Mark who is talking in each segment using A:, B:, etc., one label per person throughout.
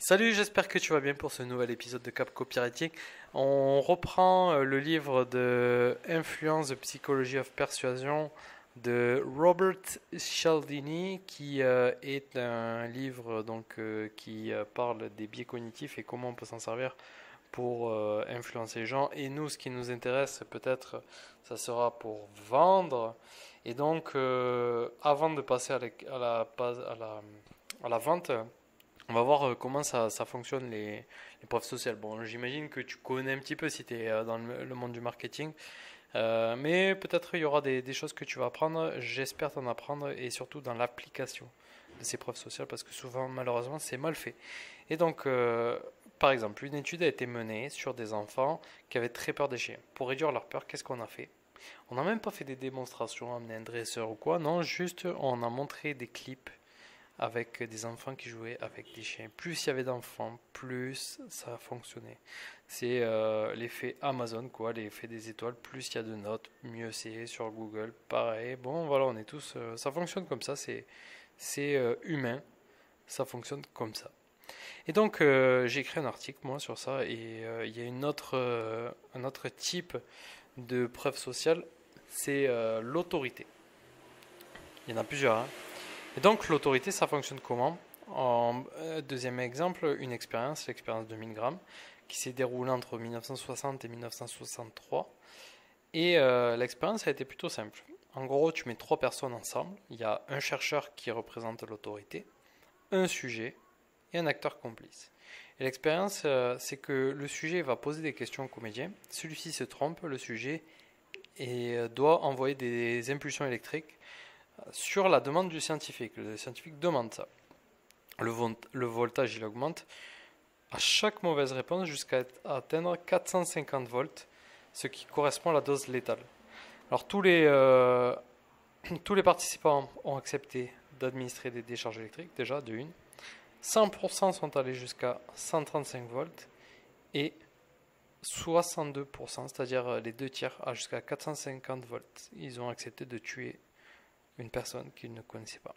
A: Salut, j'espère que tu vas bien pour ce nouvel épisode de Cap Copywriting. On reprend le livre de Influence de Psychology of Persuasion de Robert Cialdini, qui est un livre qui parle des biais cognitifs et comment on peut s'en servir pour influencer les gens. Et nous, ce qui nous intéresse, peut-être, ça sera pour vendre. Et donc, avant de passer à la vente, on va voir comment ça fonctionne les preuves sociales. Bon, j'imagine que tu connais un petit peu si tu es dans le monde du marketing. Mais peut-être il y aura des choses que tu vas apprendre. J'espère t'en apprendre et surtout dans l'application de ces preuves sociales parce que souvent, malheureusement, c'est mal fait. Et donc, par exemple, une étude a été menée sur des enfants qui avaient très peur des chiens. Pour réduire leur peur, qu'est-ce qu'on a fait? On n'a même pas fait des démonstrations, amené un dresseur ou quoi. Non, juste on a montré des clips avec des enfants qui jouaient avec des chiens. Plus il y avait d'enfants, plus ça fonctionnait. C'est l'effet Amazon, quoi, l'effet des étoiles. Plus il y a de notes, mieux c'est sur Google. Pareil. Bon, voilà, on est tous. Ça fonctionne comme ça. C'est humain. Ça fonctionne comme ça. Et donc, j'ai écrit un article, moi, sur ça. Et il y a un autre type de preuve sociale. C'est l'autorité. Il y en a plusieurs, hein. Et donc l'autorité, ça fonctionne comment? Deuxième exemple, une expérience, l'expérience de 1000 grammes, qui s'est déroulée entre 1960 et 1963. Et l'expérience a été plutôt simple. En gros, tu mets trois personnes ensemble. Il y a un chercheur qui représente l'autorité, un sujet et un acteur complice. Et l'expérience, c'est que le sujet va poser des questions au comédien. Celui-ci se trompe, le sujet, et doit envoyer des impulsions électriques sur la demande du scientifique. Le scientifique demande ça. Le voltage, il augmente à chaque mauvaise réponse jusqu'à atteindre 450 volts, ce qui correspond à la dose létale. Alors tous les participants ont accepté d'administrer des décharges électriques, déjà de une. 100% sont allés jusqu'à 135 volts et 62%, c'est-à-dire les deux tiers, jusqu'à 450 volts. Ils ont accepté de tuer une personne qu'ils ne connaissaient pas.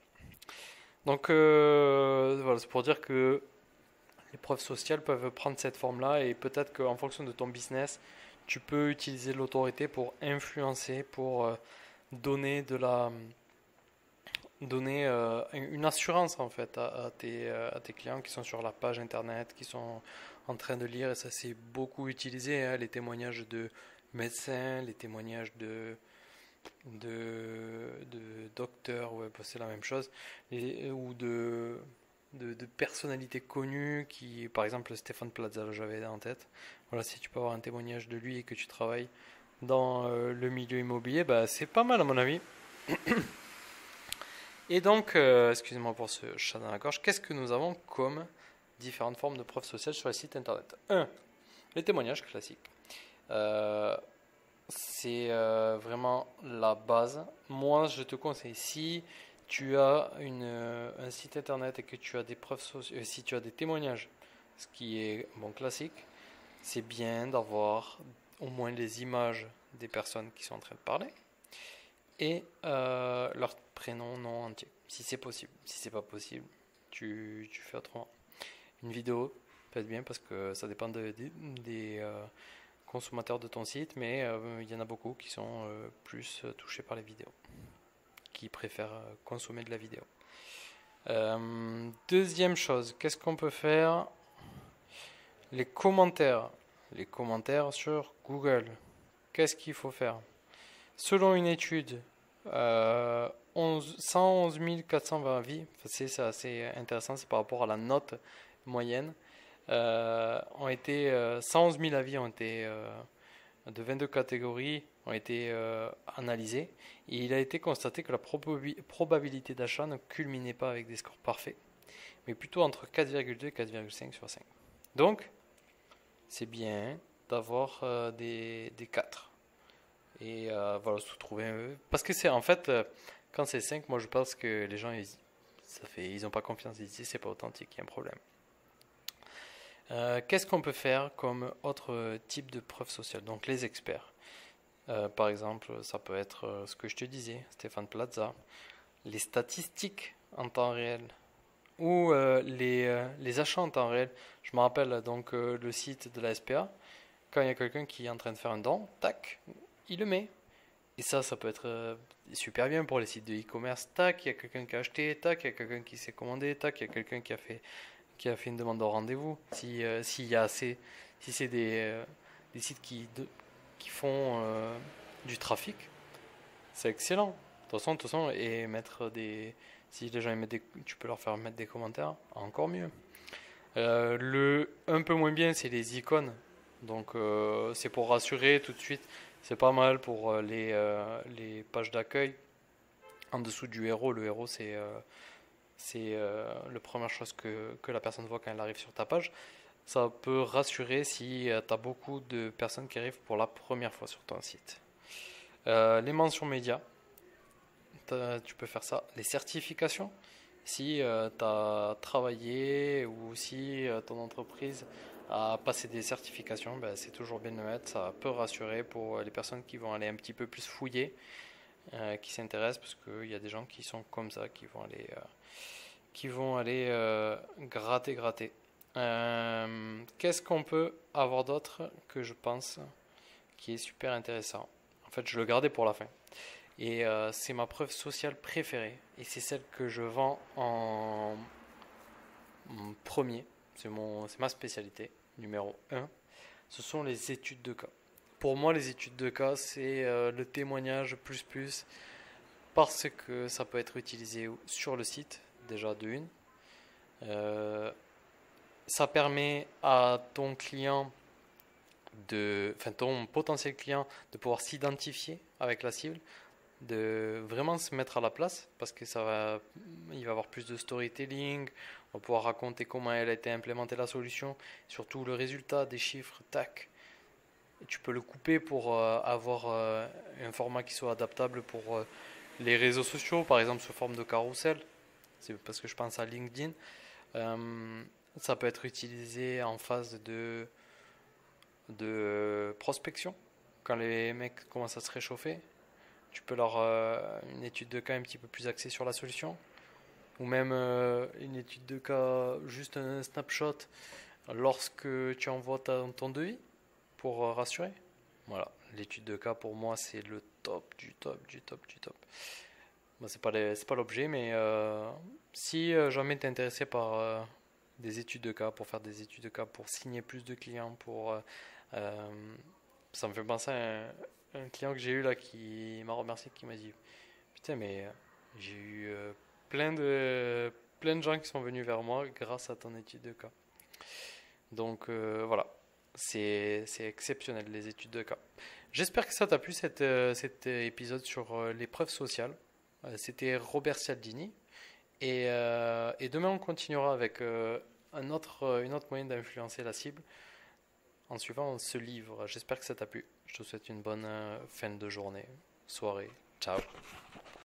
A: Donc voilà, c'est pour dire que les preuves sociales peuvent prendre cette forme-là et peut-être qu'en fonction de ton business, tu peux utiliser l'autorité pour influencer, pour donner une assurance en fait à tes clients qui sont sur la page internet, qui sont en train de lire, et ça c'est beaucoup utilisé, hein, les témoignages de médecins, les témoignages de docteurs, ouais, c'est la même chose, ou de personnalités connues qui, par exemple Stéphane Plaza, j'avais en tête. Voilà, si tu peux avoir un témoignage de lui et que tu travailles dans le milieu immobilier, bah, c'est pas mal à mon avis. Et donc, excusez-moi pour ce chat dans la gorge, qu'est-ce que nous avons comme différentes formes de preuves sociales sur les sites internet? 1. Les témoignages classiques. C'est vraiment la base. Moi, je te conseille, si tu as un site internet et que tu as des preuves sociales, si tu as des témoignages, ce qui est bon classique, c'est bien d'avoir au moins les images des personnes qui sont en train de parler et leur prénom, nom entier, si c'est possible. Si c'est pas possible, tu fais autrement. Une vidéo peut être bien parce que ça dépend des consommateurs de ton site, mais il y en a beaucoup qui sont plus touchés par les vidéos, qui préfèrent consommer de la vidéo. Deuxième chose, qu'est-ce qu'on peut faire? Les commentaires. Les commentaires sur Google. Qu'est-ce qu'il faut faire? Selon une étude, 111 420 avis, c'est assez intéressant, c'est par rapport à la note moyenne. 111 000 avis ont été de 22 catégories ont été analysés et il a été constaté que la probabilité d'achat ne culminait pas avec des scores parfaits, mais plutôt entre 4,2 et 4,5 sur 5. Donc, c'est bien d'avoir des 4. Et voilà, se trouver. Parce que c'est en fait, quand c'est 5, moi je pense que les gens ils n'ont pas confiance, ils disent c'est pas authentique, il y a un problème. Qu'est-ce qu'on peut faire comme autre type de preuve sociale? Donc les experts. Par exemple, ça peut être ce que je te disais, Stéphane Plaza, les statistiques en temps réel, ou les les achats en temps réel. Je me rappelle donc le site de la SPA. Quand il y a quelqu'un qui est en train de faire un don, tac, il le met. Et ça peut être super bien pour les sites de e-commerce. Tac, il y a quelqu'un qui a acheté, tac, il y a quelqu'un qui s'est commandé, tac, il y a quelqu'un qui a fait une demande de rendez-vous. S'il y a assez, si c'est des sites qui font du trafic, c'est excellent. De toute façon, et mettre si les gens tu peux leur faire mettre des commentaires, encore mieux. Le un peu moins bien, c'est les icônes. Donc c'est pour rassurer tout de suite. C'est pas mal pour les pages d'accueil. En dessous du héros, le héros c'est la première chose que la personne voit quand elle arrive sur ta page. Ça peut rassurer si tu as beaucoup de personnes qui arrivent pour la première fois sur ton site. Les mentions médias, tu peux faire ça. Les certifications, si tu as travaillé ou si ton entreprise a passé des certifications, ben, c'est toujours bien de le mettre. Ça peut rassurer pour les personnes qui vont aller un petit peu plus fouiller, qui s'intéressent, parce qu'il y a des gens qui sont comme ça, qui vont aller gratter. Qu'est-ce qu'on peut avoir d'autre que je pense qui est super intéressant? En fait, je le gardais pour la fin. Et c'est ma preuve sociale préférée. Et c'est celle que je vends en premier. C'est ma spécialité, numéro un. Ce sont les études de cas. Pour moi, les études de cas, c'est le témoignage plus, parce que ça peut être utilisé sur le site, déjà de une. Ça permet à ton client ton potentiel client de pouvoir s'identifier avec la cible, de vraiment se mettre à la place, parce que il va avoir plus de storytelling, on va pouvoir raconter comment elle a été implémentée la solution, surtout le résultat des chiffres, tac. Et tu peux le couper pour avoir un format qui soit adaptable pour les réseaux sociaux, par exemple sous forme de carrousel. C'est parce que je pense à LinkedIn. Ça peut être utilisé en phase de prospection. Quand les mecs commencent à se réchauffer, tu peux leur une étude de cas un petit peu plus axée sur la solution, ou même une étude de cas, juste un snapshot lorsque tu envoies ton devis pour rassurer. Voilà, l'étude de cas pour moi c'est le top du top du top du top. Bon, c'est pas l'objet, mais si jamais tu es intéressé par des études de cas, pour faire des études de cas, pour signer plus de clients, ça me fait penser à un client que j'ai eu là qui m'a remercié, qui m'a dit putain, mais j'ai eu plein de gens qui sont venus vers moi grâce à ton étude de cas. Donc voilà, c'est exceptionnel les études de cas. J'espère que ça t'a plu cet épisode sur les preuves sociales. C'était Robert Cialdini. Et demain, on continuera avec une autre moyen d'influencer la cible en suivant ce livre. J'espère que ça t'a plu. Je te souhaite une bonne fin de journée, soirée. Ciao.